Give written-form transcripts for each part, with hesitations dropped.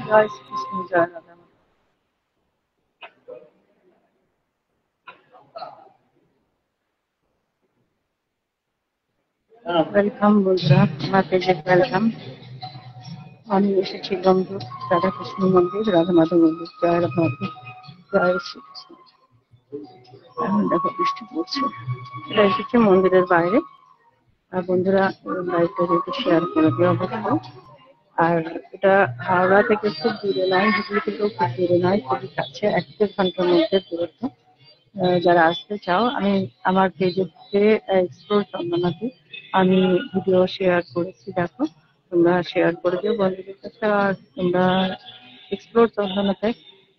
জয় শ্রীকৃষ্ণ, জয় Radha. Welcome বন্ধুরা, আমার পেজে ওয়েলকাম। আমি এসেছি বন্ধু রাধাকৃষ্ণ মন্দির, রাধা মাধব মন্দির। জয় রাধা মাধব, জয় শ্রীকৃষ্ণ। এখন দেখো বৃষ্টি পড়ছে। এটা এসেছে মন্দিরের বাইরে। আর বন্ধুরা লাইভটা যদি শেয়ার করে দিও অবশ্যই। আর এটা হাওড়া থেকে খুব দূরে নয়, হুগলি থেকেও খুব দূরে নয়, খুবই কাছে, 1-1.5 ঘন্টার মধ্যে দূরত্ব। যারা আসতে চাও, আমি আমার পেজে এক্সপ্লোর চন্দনাতে আমি ভিডিও শেয়ার করেছি, দেখো তোমরা শেয়ার করে দিও বন্ধুদের কাছে। আর তোমরা এক্সপ্লোর চন্দনাতে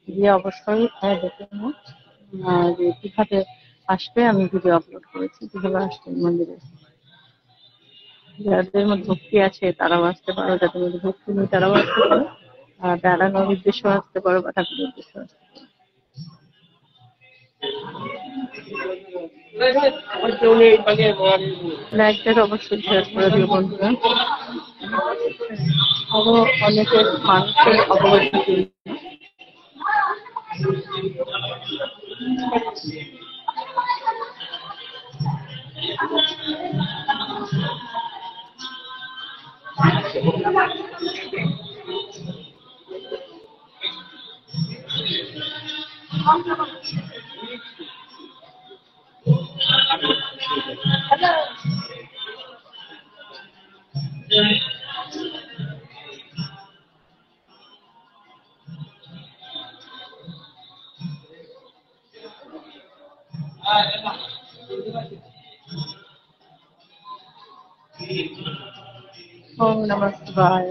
গিয়ে অবশ্যই দেখে নাও যে কিভাবে আসবে। আমি ভিডিও আপলোড করেছি কিভাবে আসবে মন্দিরে। যাদের মধ্যে ভক্তি আছে তারাও আসতে পারো, যাদের মধ্যে ভক্তি নেই তারাও আসতে পারো। আর বেড়ানোর উদ্দেশ্য আসতে পারো বা ঠাকুরের উদ্দেশ্য আসতে পারো। লাইকটা অবশ্যই শেয়ার করে দিও বন্ধুরা। আরো অনেকের মানুষের অবগতির ওম নমঃ শিবায়।